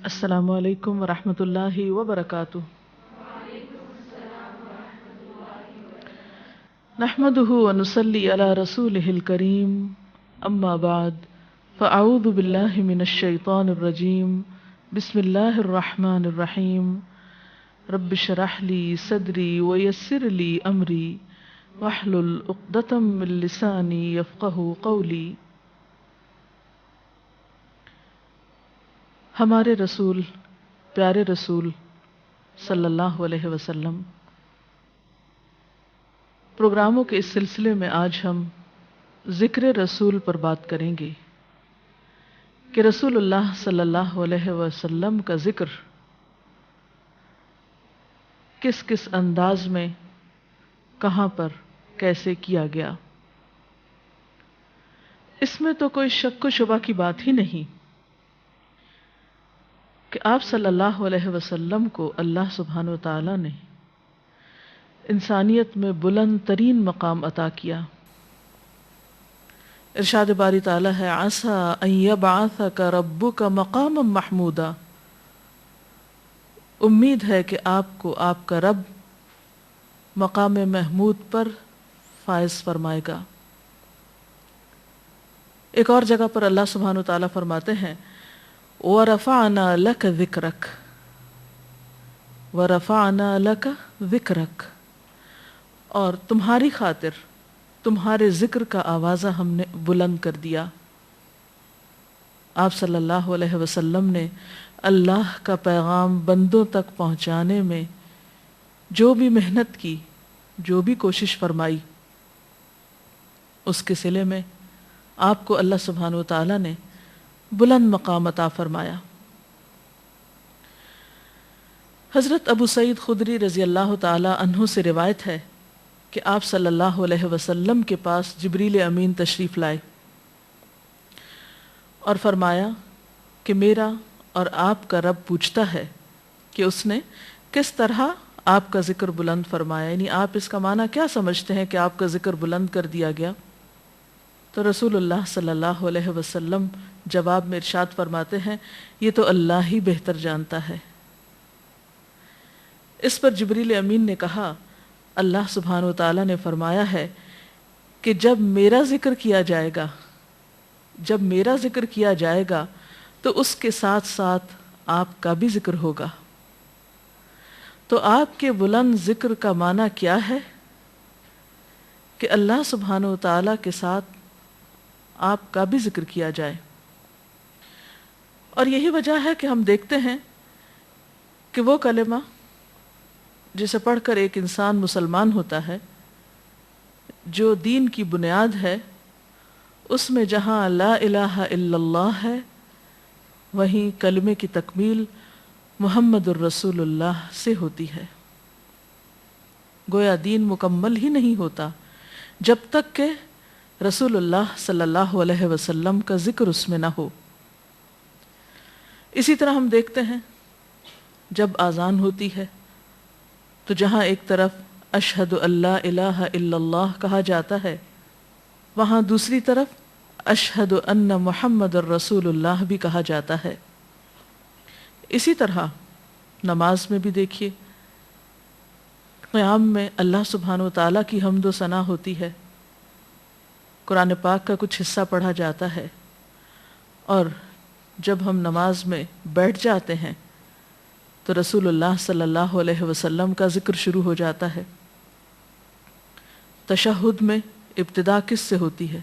السلام علیکم ورحمۃ اللہ وبرکاتہ۔ نحمده ونصلي على رسوله الكريم، اما بعد فاعوذ باللہ من الشیطان الرجیم، بسم اللہ الرحمن الرحیم۔ رب اشرح لي صدری ويسر لي امری واحلل عقدۃ من لسانی یفقهوا قولی۔ ہمارے رسول، پیارے رسول صلی اللہ علیہ وسلم پروگراموں کے اس سلسلے میں آج ہم ذکر رسول پر بات کریں گے کہ رسول اللہ صلی اللہ علیہ وسلم کا ذکر کس کس انداز میں، کہاں پر، کیسے کیا گیا۔ اس میں تو کوئی شک و شبہ کی بات ہی نہیں کہ آپ صلی اللہ علیہ وسلم کو اللہ سبحانہ و تعالی نے انسانیت میں بلند ترین مقام عطا کیا۔ ارشاد باری تعالی ہے، عسیٰ ان یبعثک ربک مقاما محمودا، امید ہے کہ آپ کو آپ کا رب مقام محمود پر فائز فرمائے گا۔ ایک اور جگہ پر اللہ سبحانہ و تعالی فرماتے ہیں، وَرَفَعْنَا لَكَ ذِكْرَكَ، وَرَفَعْنَا لَكَ ذِكْرَكَ، اور تمہاری خاطر تمہارے ذکر کا آوازہ ہم نے بلند کر دیا۔ آپ صلی اللہ علیہ وسلم نے اللہ کا پیغام بندوں تک پہنچانے میں جو بھی محنت کی، جو بھی کوشش فرمائی، اس کے صلے میں آپ کو اللہ سبحانہ و تعالی نے بلند مقام عطا فرمایا۔ حضرت ابو سعید خدری رضی اللہ تعالی عنہ سے روایت ہے کہ آپ صلی اللہ علیہ وسلم کے پاس جبریل امین تشریف لائے اور فرمایا کہ میرا اور آپ کا رب پوچھتا ہے کہ اس نے کس طرح آپ کا ذکر بلند فرمایا، یعنی آپ اس کا معنی کیا سمجھتے ہیں کہ آپ کا ذکر بلند کر دیا گیا؟ تو رسول اللہ صلی اللہ علیہ وسلم جواب میں ارشاد فرماتے ہیں، یہ تو اللہ ہی بہتر جانتا ہے۔ اس پر جبریل امین نے کہا، اللہ سبحانہ و تعالی نے فرمایا ہے کہ جب میرا ذکر کیا جائے گا، جب میرا ذکر کیا جائے گا تو اس کے ساتھ ساتھ آپ کا بھی ذکر ہوگا۔ تو آپ کے بلند ذکر کا معنی کیا ہے؟ کہ اللہ سبحانہ و تعالی کے ساتھ آپ کا بھی ذکر کیا جائے۔ اور یہی وجہ ہے کہ ہم دیکھتے ہیں کہ وہ کلمہ جسے پڑھ کر ایک انسان مسلمان ہوتا ہے، جو دین کی بنیاد ہے، اس میں جہاں لا الہ الا اللہ ہے، وہیں کلمے کی تکمیل محمد الرسول اللہ سے ہوتی ہے۔ گویا دین مکمل ہی نہیں ہوتا جب تک کہ رسول اللہ صلی اللہ علیہ وسلم کا ذکر اس میں نہ ہو۔ اسی طرح ہم دیکھتے ہیں جب اذان ہوتی ہے تو جہاں ایک طرف اشہد ان لا الہ الا اللہ کہا جاتا ہے، وہاں دوسری طرف اشہد ان محمد الرسول اللہ بھی کہا جاتا ہے۔ اسی طرح نماز میں بھی دیکھیے، قیام میں اللہ سبحانہ و تعالیٰ کی حمد و ثنا ہوتی ہے، قرآن پاک کا کچھ حصہ پڑھا جاتا ہے، اور جب ہم نماز میں بیٹھ جاتے ہیں تو رسول اللہ صلی اللہ علیہ وسلم کا ذکر شروع ہو جاتا ہے۔ تشہد میں ابتدا کس سے ہوتی ہے؟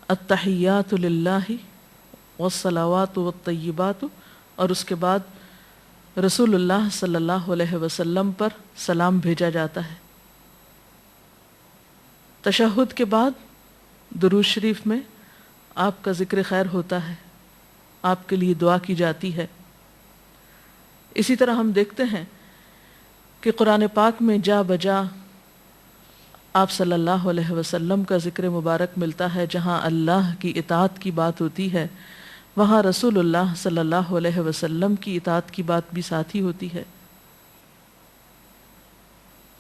التحیات للہ والصلوات والطیبات، اور اس کے بعد رسول اللہ صلی اللہ علیہ وسلم پر سلام بھیجا جاتا ہے۔ تشہد کے بعد درود شریف میں آپ کا ذکر خیر ہوتا ہے، آپ کے لیے دعا کی جاتی ہے۔ اسی طرح ہم دیکھتے ہیں کہ قرآن پاک میں جا بجا آپ صلی اللہ علیہ وسلم کا ذکر مبارک ملتا ہے، جہاں اللہ کی اطاعت کی بات ہوتی ہے وہاں رسول اللہ صلی اللہ علیہ وسلم کی اطاعت کی بات بھی ساتھ ہی ہوتی ہے۔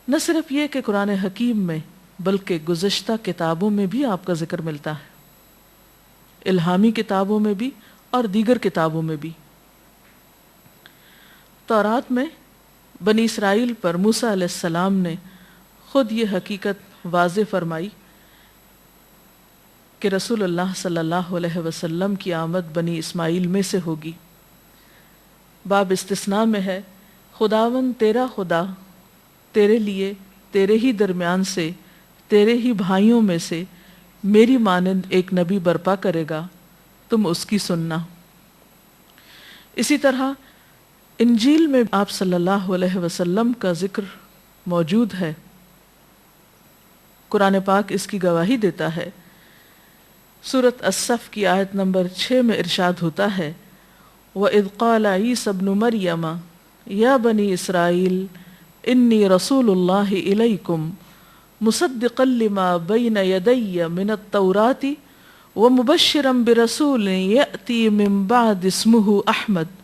نہ صرف یہ کہ قرآن حکیم میں بلکہ گزشتہ کتابوں میں بھی آپ کا ذکر ملتا ہے، الہامی کتابوں میں بھی اور دیگر کتابوں میں بھی۔ تورات میں بنی اسرائیل پر موسیٰ علیہ السلام نے خود یہ حقیقت واضح فرمائی کہ رسول اللہ صلی اللہ علیہ وسلم کی آمد بنی اسماعیل میں سے ہوگی۔ باب استثناء میں ہے، خداوند تیرا خدا تیرے لیے تیرے ہی درمیان سے تیرے ہی بھائیوں میں سے میری مانند ایک نبی برپا کرے گا، تم اس کی سننا۔ اسی طرح انجیل میں آپ صلی اللہ علیہ وسلم کا ذکر موجود ہے، قرآن پاک اس کی گواہی دیتا ہے۔ سورۃ الصف کی آیت نمبر 6 میں ارشاد ہوتا ہے، وَإِذْ قَالَ عِيسَى ابْنُ مَرْيَمَ يَا بَنِي إِسْرَائِيلَ إِنِّي رَسُولُ اللَّهِ إِلَيْكُمْ مُصَدِّقًا لِمَا بَيْنَ يَدَيَّ مِنَ التَّوْرَاةِ وَمُبَشِّرًا بِرَسُولٍ يَأْتِي مِن بَعْدِ اسْمُهُ احمد۔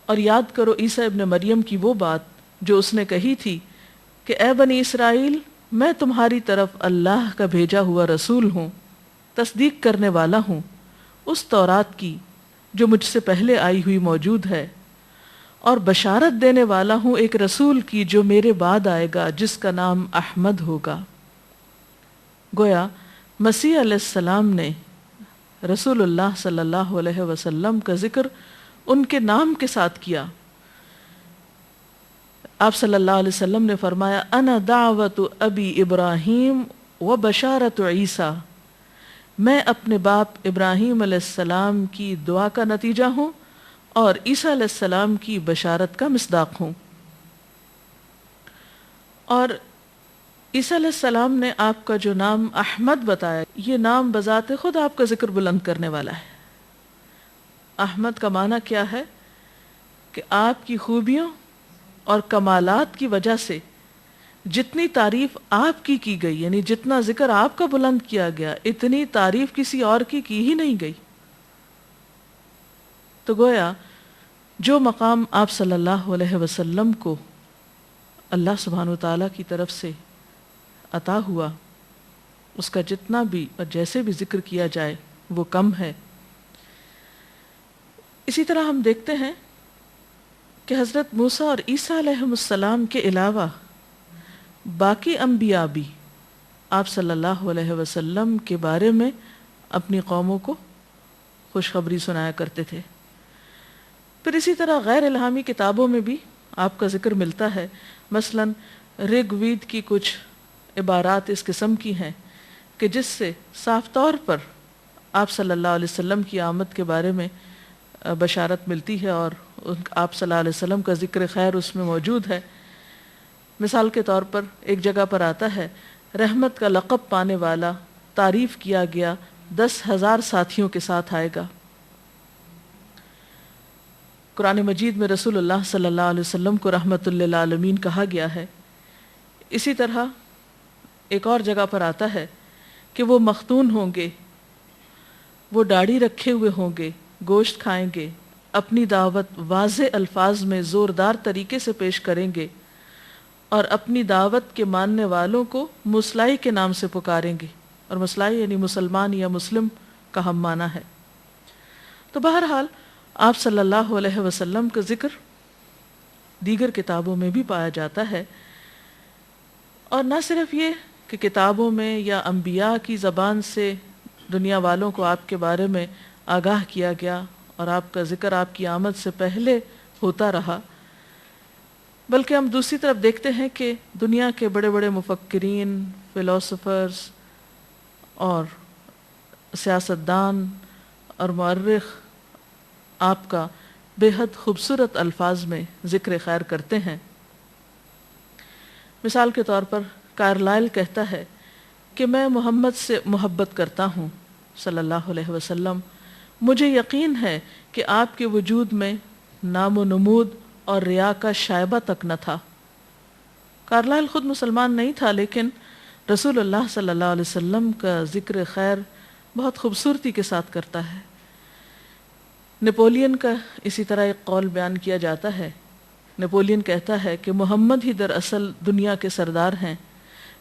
اور یاد کرو عیسیٰ ابن مریم کی وہ بات جو اس نے کہی تھی کہ اے بنی اسرائیل، میں تمہاری طرف اللہ کا بھیجا ہوا رسول ہوں، تصدیق کرنے والا ہوں اس تورات کی جو مجھ سے پہلے آئی ہوئی موجود ہے، اور بشارت دینے والا ہوں ایک رسول کی جو میرے بعد آئے گا جس کا نام احمد ہوگا۔ گویا مسیح علیہ السلام نے رسول اللہ صلی اللہ علیہ وسلم کا ذکر ان کے نام کے ساتھ کیا۔ آپ صلی اللہ علیہ وسلم نے فرمایا، انا دعوت ابی ابراہیم و بشارت عیسیٰ، میں اپنے باپ ابراہیم علیہ السلام کی دعا کا نتیجہ ہوں اور عیسیٰ علیہ السلام کی بشارت کا مصداق ہوں۔ اور عیسیٰ علیہ السلام نے آپ کا جو نام احمد بتایا، یہ نام بذات خود آپ کا ذکر بلند کرنے والا ہے۔ احمد کا معنی کیا ہے کہ آپ کی خوبیوں اور کمالات کی وجہ سے جتنی تعریف آپ کی گئی، یعنی جتنا ذکر آپ کا بلند کیا گیا، اتنی تعریف کسی اور کی ہی نہیں گئی۔ تو گویا جو مقام آپ صلی اللہ علیہ وسلم کو اللہ سبحانہ وتعالیٰ کی طرف سے عطا ہوا، اس کا جتنا بھی اور جیسے بھی ذکر کیا جائے وہ کم ہے۔ اسی طرح ہم دیکھتے ہیں کہ حضرت موسیٰ اور عیسیٰ علیہ السلام کے علاوہ باقی انبیاء بھی آپ صلی اللہ علیہ وسلم کے بارے میں اپنی قوموں کو خوشخبری سنایا کرتے تھے۔ پھر اسی طرح غیر الہامی کتابوں میں بھی آپ کا ذکر ملتا ہے۔ مثلا رگ وید کی کچھ عبارات اس قسم کی ہیں کہ جس سے صاف طور پر آپ صلی اللہ علیہ وسلم کی آمد کے بارے میں بشارت ملتی ہے اور آپ صلی اللہ علیہ وسلم کا ذکر خیر اس میں موجود ہے۔ مثال کے طور پر ایک جگہ پر آتا ہے، رحمت کا لقب پانے والا تعریف کیا گیا 10,000 ساتھیوں کے ساتھ آئے گا۔ قرآن مجید میں رسول اللہ صلی اللہ علیہ وسلم کو رحمت للعالمین کہا گیا ہے۔ اسی طرح ایک اور جگہ پر آتا ہے کہ وہ مختون ہوں گے، وہ داڑھی رکھے ہوئے ہوں گے، گوشت کھائیں گے، اپنی دعوت واضح الفاظ میں زوردار طریقے سے پیش کریں گے اور اپنی دعوت کے ماننے والوں کو مسلائی کے نام سے پکاریں گے، اور مسلائی یعنی مسلمان یا مسلم کا ہم معنی ہے۔ تو بہرحال آپ صلی اللہ علیہ وسلم کا ذکر دیگر کتابوں میں بھی پایا جاتا ہے، اور نہ صرف یہ کہ کتابوں میں یا انبیاء کی زبان سے دنیا والوں کو آپ کے بارے میں آگاہ کیا گیا اور آپ کا ذکر آپ کی آمد سے پہلے ہوتا رہا، بلکہ ہم دوسری طرف دیکھتے ہیں کہ دنیا کے بڑے بڑے مفکرین، فلاسفرز اور سیاستدان اور مورخ آپ کا بے حد خوبصورت الفاظ میں ذکر خیر کرتے ہیں۔ مثال کے طور پر کارلائل کہتا ہے کہ میں محمد سے محبت کرتا ہوں صلی اللہ علیہ وسلم، مجھے یقین ہے کہ آپ کے وجود میں نام و نمود اور ریا کا شائبہ تک نہ تھا۔ کارلائل خود مسلمان نہیں تھا، لیکن رسول اللہ صلی اللہ علیہ وسلم کا ذکر خیر بہت خوبصورتی کے ساتھ کرتا ہے۔ نپولین کا اسی طرح ایک قول بیان کیا جاتا ہے۔ نپولین کہتا ہے کہ محمد ہی دراصل دنیا کے سردار ہیں،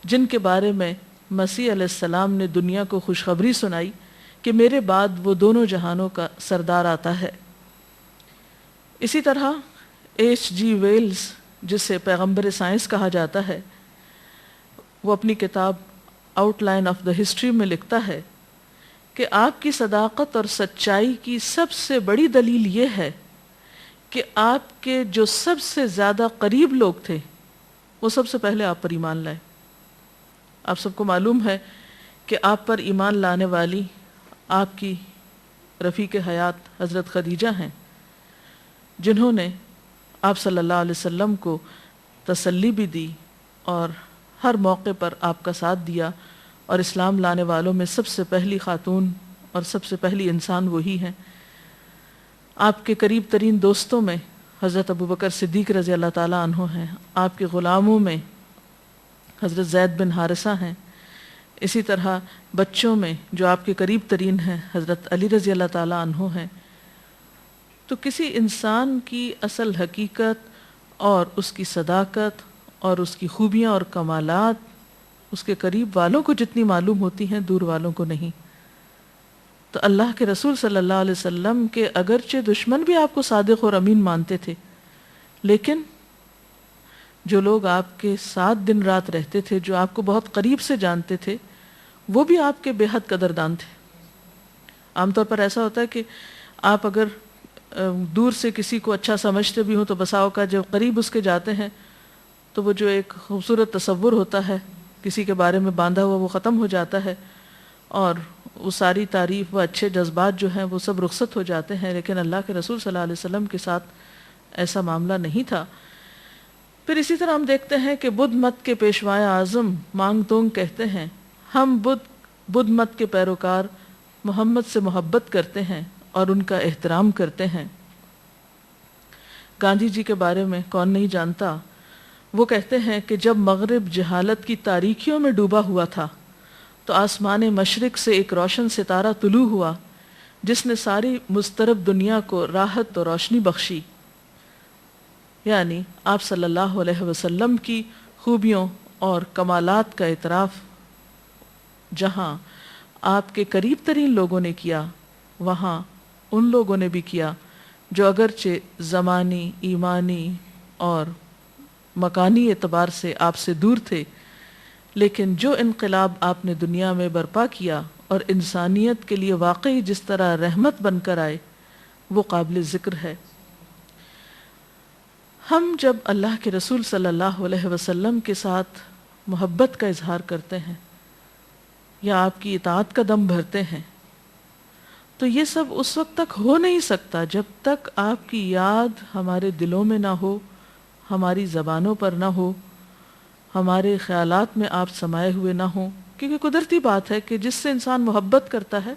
جن کے بارے میں مسیح علیہ السلام نے دنیا کو خوشخبری سنائی کہ میرے بعد وہ دونوں جہانوں کا سردار آتا ہے۔ اسی طرح H.G. ویلز جسے پیغمبر سائنس کہا جاتا ہے، وہ اپنی کتاب out line of the history میں لکھتا ہے کہ آپ کی صداقت اور سچائی کی سب سے بڑی دلیل یہ ہے کہ آپ کے جو سب سے زیادہ قریب لوگ تھے وہ سب سے پہلے آپ پر ایمان لائے۔ آپ سب کو معلوم ہے کہ آپ پر ایمان لانے والی آپ کی رفیق حیات حضرت خدیجہ ہیں، جنہوں نے آپ صلی اللہ علیہ وسلم کو تسلی بھی دی اور ہر موقع پر آپ کا ساتھ دیا، اور اسلام لانے والوں میں سب سے پہلی خاتون اور سب سے پہلی انسان وہی ہیں۔ آپ کے قریب ترین دوستوں میں حضرت ابوبکر صدیق رضی اللہ تعالیٰ عنہ ہیں، آپ کے غلاموں میں حضرت زید بن حارثہ ہیں، اسی طرح بچوں میں جو آپ کے قریب ترین ہیں حضرت علی رضی اللہ تعالیٰ عنہ ہیں۔ تو کسی انسان کی اصل حقیقت اور اس کی صداقت اور اس کی خوبیاں اور کمالات اس کے قریب والوں کو جتنی معلوم ہوتی ہیں، دور والوں کو نہیں۔ تو اللہ کے رسول صلی اللہ علیہ وسلم کے اگرچہ دشمن بھی آپ کو صادق اور امین مانتے تھے، لیکن جو لوگ آپ کے ساتھ دن رات رہتے تھے، جو آپ کو بہت قریب سے جانتے تھے، وہ بھی آپ کے بے حد قدردان تھے۔ عام طور پر ایسا ہوتا ہے کہ آپ اگر دور سے کسی کو اچھا سمجھتے بھی ہوں تو بساؤ کا جب قریب اس کے جاتے ہیں تو وہ جو ایک خوبصورت تصور ہوتا ہے کسی کے بارے میں باندھا ہوا وہ ختم ہو جاتا ہے، اور وہ ساری تعریف، وہ اچھے جذبات جو ہیں وہ سب رخصت ہو جاتے ہیں۔ لیکن اللہ کے رسول صلی اللہ علیہ وسلم کے ساتھ ایسا معاملہ نہیں تھا۔ پھر اسی طرح ہم دیکھتے ہیں کہ بدھ مت کے پیشوائے اعظم مانگ تونگ کہتے ہیں، ہم بدھ مت کے پیروکار محمد سے محبت کرتے ہیں اور ان کا احترام کرتے ہیں۔ گاندھی جی کے بارے میں کون نہیں جانتا، وہ کہتے ہیں کہ جب مغرب جہالت کی تاریکیوں میں ڈوبا ہوا تھا تو آسمان مشرق سے ایک روشن ستارہ طلوع ہوا جس نے ساری مضطرب دنیا کو راحت اور روشنی بخشی۔ یعنی آپ صلی اللہ علیہ وسلم کی خوبیوں اور کمالات کا اعتراف جہاں آپ کے قریب ترین لوگوں نے کیا، وہاں ان لوگوں نے بھی کیا جو اگرچہ زمانی، ایمانی اور مکانی اعتبار سے آپ سے دور تھے، لیکن جو انقلاب آپ نے دنیا میں برپا کیا اور انسانیت کے لیے واقعی جس طرح رحمت بن کر آئے، وہ قابل ذکر ہے۔ ہم جب اللہ کے رسول صلی اللہ علیہ وسلم کے ساتھ محبت کا اظہار کرتے ہیں یا آپ کی اطاعت کا دم بھرتے ہیں تو یہ سب اس وقت تک ہو نہیں سکتا جب تک آپ کی یاد ہمارے دلوں میں نہ ہو، ہماری زبانوں پر نہ ہو، ہمارے خیالات میں آپ سمائے ہوئے نہ ہوں، کیونکہ قدرتی بات ہے کہ جس سے انسان محبت کرتا ہے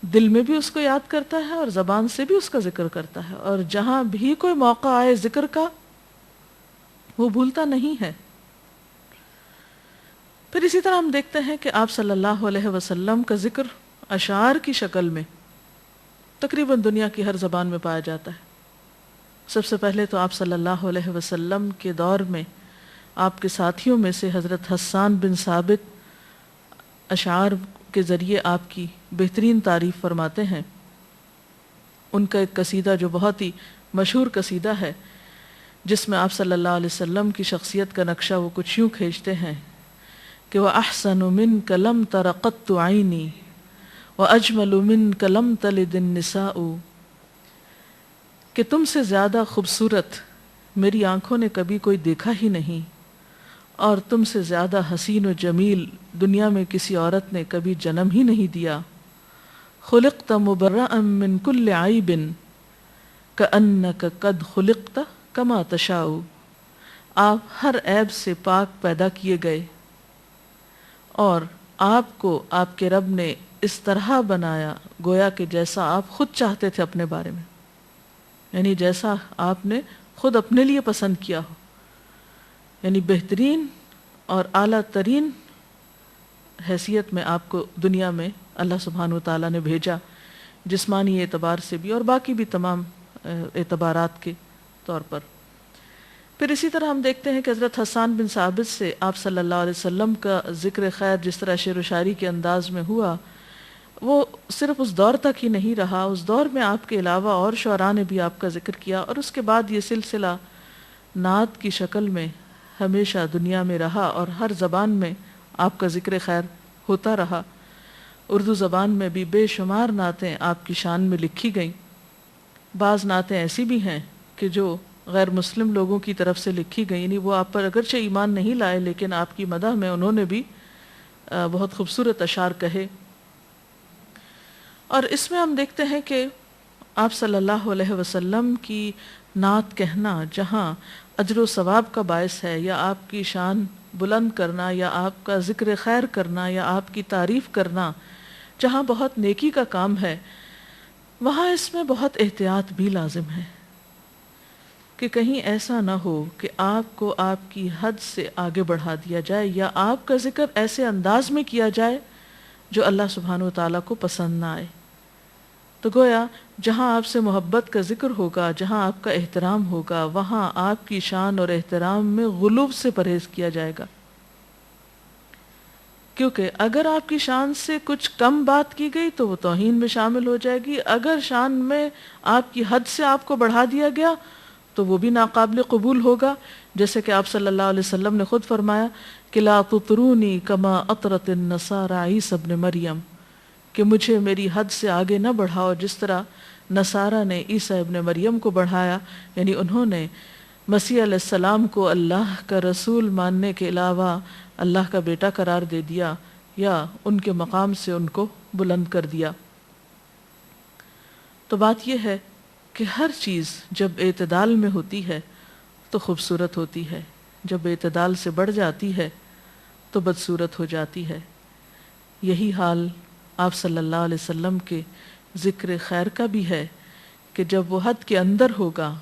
دل میں بھی اس کو یاد کرتا ہے اور زبان سے بھی اس کا ذکر کرتا ہے، اور جہاں بھی کوئی موقع آئے ذکر کا وہ بھولتا نہیں ہے۔ پھر اسی طرح ہم دیکھتے ہیں کہ آپ صلی اللہ علیہ وسلم کا ذکر اشعار کی شکل میں تقریباً دنیا کی ہر زبان میں پایا جاتا ہے۔ سب سے پہلے تو آپ صلی اللہ علیہ وسلم کے دور میں آپ کے ساتھیوں میں سے حضرت حسان بن ثابت اشعار کے ذریعے آپ کی بہترین تعریف فرماتے ہیں۔ ان کا ایک قصیدہ جو بہت ہی مشہور قصیدہ ہے، جس میں آپ صلی اللہ علیہ وسلم کی شخصیت کا نقشہ وہ کچھ یوں کھینچتے ہیں کہ وَأَحْسَنُ مِنْكَ لَمْ تَرَ قَطُّ عَيْنِي وَأَجْمَلُ مِنْكَ لَمْ تَلِدِ النِّسَاءُ، کہ تم سے زیادہ خوبصورت میری آنکھوں نے کبھی کوئی دیکھا ہی نہیں، اور تم سے زیادہ حسین و جمیل دنیا میں کسی عورت نے کبھی جنم ہی نہیں دیا۔ خلقت مبرأ من کل عیب کأنک قد خلقت کما تشاء، آپ ہر عیب سے پاک پیدا کیے گئے اور آپ کو آپ کے رب نے اس طرح بنایا گویا کہ جیسا آپ خود چاہتے تھے اپنے بارے میں، یعنی جیسا آپ نے خود اپنے لیے پسند کیا ہو، یعنی بہترین اور اعلیٰ ترین حیثیت میں آپ کو دنیا میں اللہ سبحانہ وتعالیٰ نے بھیجا، جسمانی اعتبار سے بھی اور باقی بھی تمام اعتبارات کے طور پر۔ پھر اسی طرح ہم دیکھتے ہیں کہ حضرت حسان بن ثابت سے آپ صلی اللہ علیہ وسلم کا ذکر خیر جس طرح شعر و شاعری کے انداز میں ہوا، وہ صرف اس دور تک ہی نہیں رہا، اس دور میں آپ کے علاوہ اور شعراء نے بھی آپ کا ذکر کیا، اور اس کے بعد یہ سلسلہ نعت کی شکل میں ہمیشہ دنیا میں رہا اور ہر زبان میں آپ کا ذکر خیر ہوتا رہا۔ اردو زبان میں بھی بے شمار نعتیں آپ کی شان میں لکھی گئیں۔ بعض نعتیں ایسی بھی ہیں کہ جو غیر مسلم لوگوں کی طرف سے لکھی گئیں، یعنی وہ آپ پر اگرچہ ایمان نہیں لائے لیکن آپ کی مدح میں انہوں نے بھی بہت خوبصورت اشعار کہے۔ اور اس میں ہم دیکھتے ہیں کہ آپ صلی اللہ علیہ وسلم کی نعت کہنا جہاں اجر و ثواب کا باعث ہے، یا آپ کی شان بلند کرنا، یا آپ کا ذکر خیر کرنا، یا آپ کی تعریف کرنا جہاں بہت نیکی کا کام ہے، وہاں اس میں بہت احتیاط بھی لازم ہے کہ کہیں ایسا نہ ہو کہ آپ کو آپ کی حد سے آگے بڑھا دیا جائے، یا آپ کا ذکر ایسے انداز میں کیا جائے جو اللہ سبحانہ و تعالیٰ کو پسند نہ آئے۔ تو گویا جہاں آپ سے محبت کا ذکر ہوگا، جہاں آپ کا احترام ہوگا، وہاں آپ کی شان اور احترام میں غلو سے پرہیز کیا جائے گا، کیونکہ اگر آپ کی شان سے کچھ کم بات کی گئی تو وہ توہین میں شامل ہو جائے گی، اگر شان میں آپ کی حد سے آپ کو بڑھا دیا گیا تو وہ بھی ناقابل قبول ہوگا، جیسے کہ آپ صلی اللہ علیہ وسلم نے خود فرمایا کہ لا تطرونی کما اطرت النصارى عیسی ابن مریم، کہ مجھے میری حد سے آگے نہ بڑھاؤ جس طرح نصارہ نے عیسیٰ ابن مریم کو بڑھایا، یعنی انہوں نے مسیح علیہ السلام کو اللہ کا رسول ماننے کے علاوہ اللہ کا بیٹا قرار دے دیا، یا ان کے مقام سے ان کو بلند کر دیا۔ تو بات یہ ہے کہ ہر چیز جب اعتدال میں ہوتی ہے تو خوبصورت ہوتی ہے، جب اعتدال سے بڑھ جاتی ہے تو بدصورت ہو جاتی ہے۔ یہی حال آپ صلی اللہ علیہ وسلم کے ذکر خیر کا بھی ہے کہ جب وہ حد کے اندر ہوگا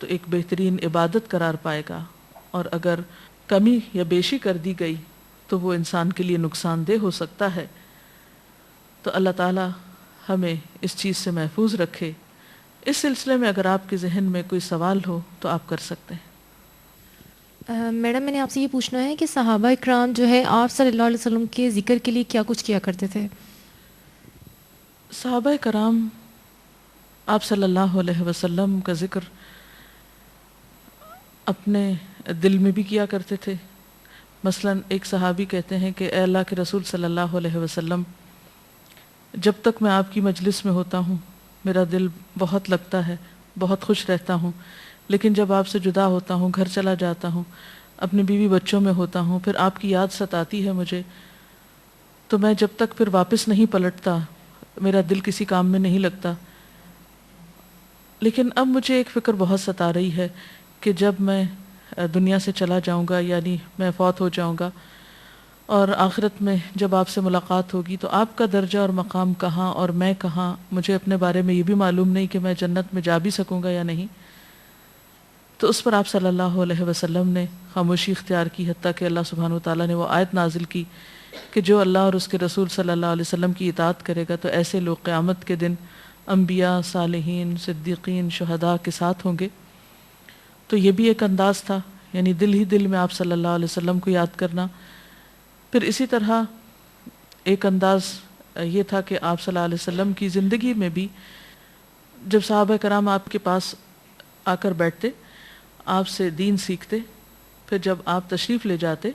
تو ایک بہترین عبادت قرار پائے گا، اور اگر کمی یا بیشی کر دی گئی تو وہ انسان کے لیے نقصان دہ ہو سکتا ہے۔ تو اللہ تعالی ہمیں اس چیز سے محفوظ رکھے۔ اس سلسلے میں اگر آپ کے ذہن میں کوئی سوال ہو تو آپ کر سکتے ہیں۔ میڈم میں نے آپ سے یہ پوچھنا ہے کہ صحابہ اکرام جو ہے آپ صلی اللہ علیہ وسلم کے ذکر کے لیے کیا کچھ کیا کرتے تھے؟ صحابہ کرام آپ صلی اللہ علیہ وسلم کا ذکر اپنے دل میں بھی کیا کرتے تھے۔ مثلا ایک صحابی کہتے ہیں کہ اے اللہ کے رسول صلی اللہ علیہ وسلم، جب تک میں آپ کی مجلس میں ہوتا ہوں میرا دل بہت لگتا ہے، بہت خوش رہتا ہوں، لیکن جب آپ سے جدا ہوتا ہوں، گھر چلا جاتا ہوں، اپنی بیوی بچوں میں ہوتا ہوں، پھر آپ کی یاد ستاتی ہے مجھے، تو میں جب تک پھر واپس نہیں پلٹتا میرا دل کسی کام میں نہیں لگتا۔ لیکن اب مجھے ایک فکر بہت ستا رہی ہے کہ جب میں دنیا سے چلا جاؤں گا، یعنی میں فوت ہو جاؤں گا، اور آخرت میں جب آپ سے ملاقات ہوگی تو آپ کا درجہ اور مقام کہاں اور میں کہاں، مجھے اپنے بارے میں یہ بھی معلوم نہیں کہ میں جنت میں جا بھی سکوں گا یا نہیں۔ تو اس پر آپ صلی اللہ علیہ وسلم نے خاموشی اختیار کی، حتیٰ کہ اللہ سبحانہ وتعالیٰ نے وہ آیت نازل کی کہ جو اللہ اور اس کے رسول صلی اللہ علیہ وسلم کی اطاعت کرے گا تو ایسے لوگ قیامت کے دن انبیاء، صالحین، صدیقین، شہداء کے ساتھ ہوں گے۔ تو یہ بھی ایک انداز تھا، یعنی دل ہی دل میں آپ صلی اللہ علیہ وسلم کو یاد کرنا۔ پھر اسی طرح ایک انداز یہ تھا کہ آپ صلی اللہ علیہ وسلم کی زندگی میں بھی جب صحابہ کرام آپ کے پاس آ کر بیٹھتے، آپ سے دین سیکھتے، پھر جب آپ تشریف لے جاتے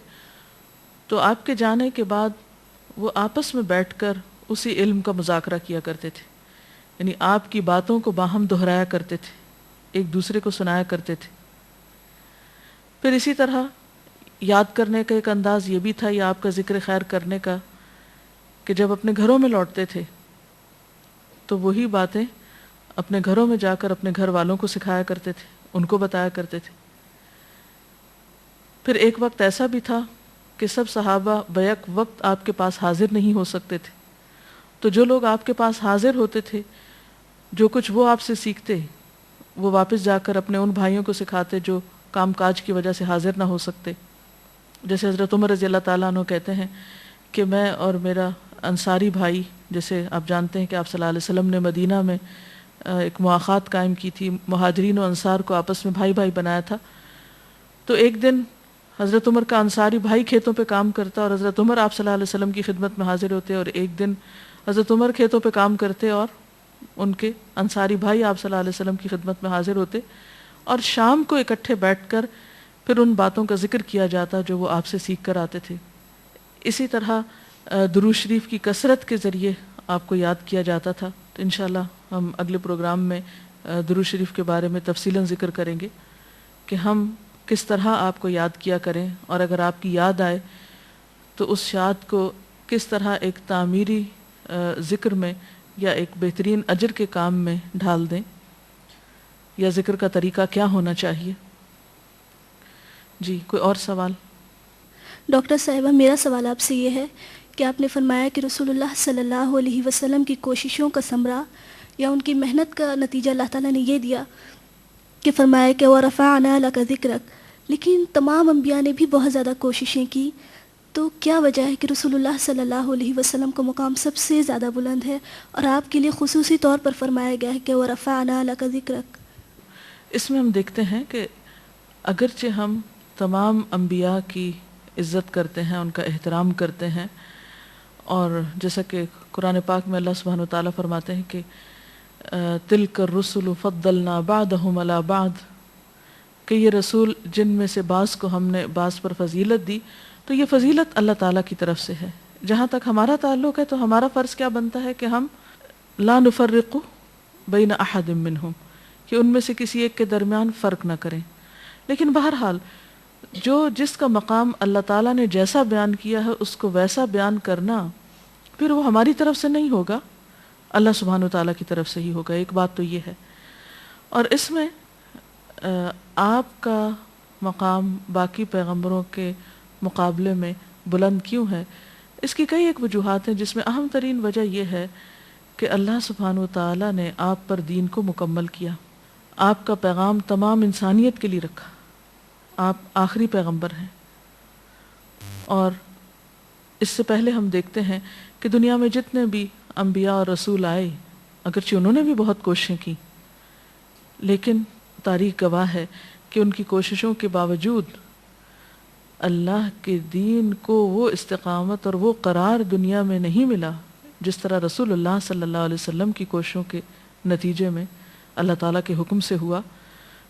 تو آپ کے جانے کے بعد وہ آپس میں بیٹھ کر اسی علم کا مذاکرہ کیا کرتے تھے، یعنی آپ کی باتوں کو باہم دہرایا کرتے تھے، ایک دوسرے کو سنایا کرتے تھے۔ پھر اسی طرح یاد کرنے کا ایک انداز یہ بھی تھا، یا آپ کا ذکر خیر کرنے کا، کہ جب اپنے گھروں میں لوٹتے تھے تو وہی باتیں اپنے گھروں میں جا کر اپنے گھر والوں کو سکھایا کرتے تھے، ان کو بتایا کرتے تھے۔ پھر ایک وقت ایسا بھی تھا کہ سب صحابہ بیک وقت آپ کے پاس حاضر نہیں ہو سکتے تھے، تو جو لوگ آپ کے پاس حاضر ہوتے تھے، جو کچھ وہ آپ سے سیکھتے وہ واپس جا کر اپنے ان بھائیوں کو سکھاتے جو کام کاج کی وجہ سے حاضر نہ ہو سکتے۔ جیسے حضرت عمر رضی اللہ تعالیٰ عنہ کہتے ہیں کہ میں اور میرا انصاری بھائی، جیسے آپ جانتے ہیں کہ آپ صلی اللہ علیہ وسلم نے مدینہ میں ایک مواخات قائم کی تھی، مہاجرین و انصار کو آپس میں بھائی بھائی بنایا تھا۔ تو ایک دن حضرت عمر کا انصاری بھائی کھیتوں پہ کام کرتا اور حضرت عمر آپ صلی اللہ علیہ وسلم کی خدمت میں حاضر ہوتے، اور ایک دن حضرت عمر کھیتوں پہ کام کرتے اور ان کے انصاری بھائی آپ صلی اللہ علیہ وسلم کی خدمت میں حاضر ہوتے اور شام کو اکٹھے بیٹھ کر پھر ان باتوں کا ذکر کیا جاتا جو وہ آپ سے سیکھ کر آتے تھے. اسی طرح درود شریف کی کثرت کے ذریعے آپ کو یاد کیا جاتا تھا. تو انشاءاللہ ہم اگلے پروگرام میں درود شریف کے بارے میں تفصیلاً ذکر کریں گے کہ ہم کس طرح آپ کو یاد کیا کریں، اور اگر آپ کی یاد آئے تو اس یاد کو کس طرح ایک تعمیری ذکر میں یا ایک بہترین اجر کے کام میں ڈھال دیں، یا ذکر کا طریقہ کیا ہونا چاہیے. جی کوئی اور سوال؟ ڈاکٹر صاحبہ میرا سوال آپ سے یہ ہے کہ آپ نے فرمایا کہ رسول اللہ صلی اللہ علیہ وسلم کی کوششوں کا ثمرہ یا ان کی محنت کا نتیجہ اللہ تعالیٰ نے یہ دیا کہ فرمایا کہ وَرَفَعْنَا لَكَ ذِكْرَكَ، لیکن تمام انبیاء نے بھی بہت زیادہ کوششیں کی، تو کیا وجہ ہے کہ رسول اللہ صلی اللہ علیہ وسلم کا مقام سب سے زیادہ بلند ہے اور آپ کے لیے خصوصی طور پر فرمایا گیا ہے کہ وَرَفَعْنَا لَكَ ذِكْرَكَ؟ اس میں ہم دیکھتے ہیں کہ اگرچہ ہم تمام انبیاء کی عزت کرتے ہیں، ان کا احترام کرتے ہیں، اور جیسا کہ قرآن پاک میں اللہ سبحانہ وتعالیٰ فرماتے ہیں کہ تِلْكَ الرُّسُلُ فَضَّلْنَا بَعْضَهُمْ عَلَى بَعْضٍ، کہ یہ رسول جن میں سے بعض کو ہم نے بعض پر فضیلت دی، تو یہ فضیلت اللہ تعالیٰ کی طرف سے ہے. جہاں تک ہمارا تعلق ہے تو ہمارا فرض کیا بنتا ہے کہ ہم لا نفرق بین احد منہم، کہ ان میں سے کسی ایک کے درمیان فرق نہ کریں. لیکن بہرحال جو جس کا مقام اللہ تعالیٰ نے جیسا بیان کیا ہے اس کو ویسا بیان کرنا پھر وہ ہماری طرف سے نہیں ہوگا، اللہ سبحانہ وتعالیٰ کی طرف سے ہی ہوگا. ایک بات تو یہ ہے. اور اس میں آپ کا مقام باقی پیغمبروں کے مقابلے میں بلند کیوں ہے، اس کی کئی ایک وجوہات ہیں، جس میں اہم ترین وجہ یہ ہے کہ اللہ سبحانہ وتعالیٰ نے آپ پر دین کو مکمل کیا، آپ کا پیغام تمام انسانیت کے لیے رکھا. آپ آخری پیغمبر ہیں. اور اس سے پہلے ہم دیکھتے ہیں کہ دنیا میں جتنے بھی انبیاء اور رسول آئے، اگرچہ انہوں نے بھی بہت کوششیں کی، لیکن تاریخ گواہ ہے کہ ان کی کوششوں کے باوجود اللہ کے دین کو وہ استقامت اور وہ قرار دنیا میں نہیں ملا جس طرح رسول اللہ صلی اللہ علیہ وسلم کی کوششوں کے نتیجے میں اللہ تعالیٰ کے حکم سے ہوا.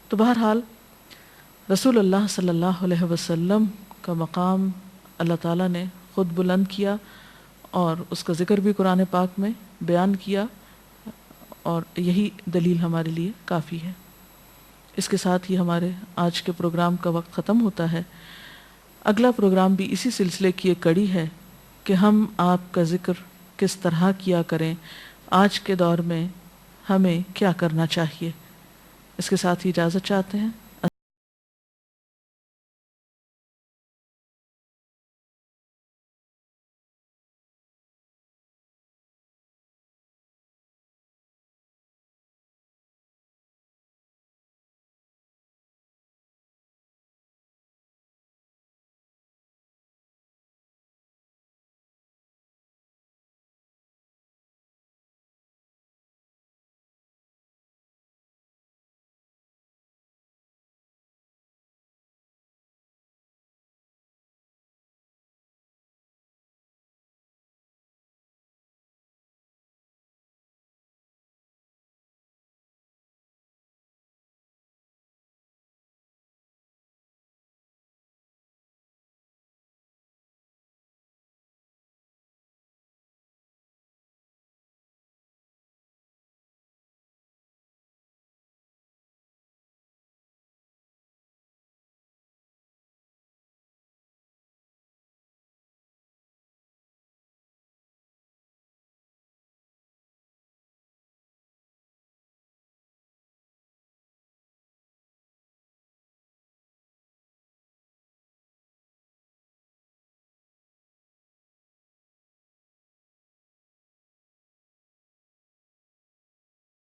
تو بہرحال رسول اللہ صلی اللہ علیہ وسلم کا مقام اللہ تعالیٰ نے خود بلند کیا، اور اس کا ذکر بھی قرآن پاک میں بیان کیا، اور یہی دلیل ہمارے لیے کافی ہے. اس کے ساتھ ہی ہمارے آج کے پروگرام کا وقت ختم ہوتا ہے. اگلا پروگرام بھی اسی سلسلے کی ایک کڑی ہے کہ ہم آپ کا ذکر کس طرح کیا کریں، آج کے دور میں ہمیں کیا کرنا چاہیے. اس کے ساتھ ہی اجازت چاہتے ہیں.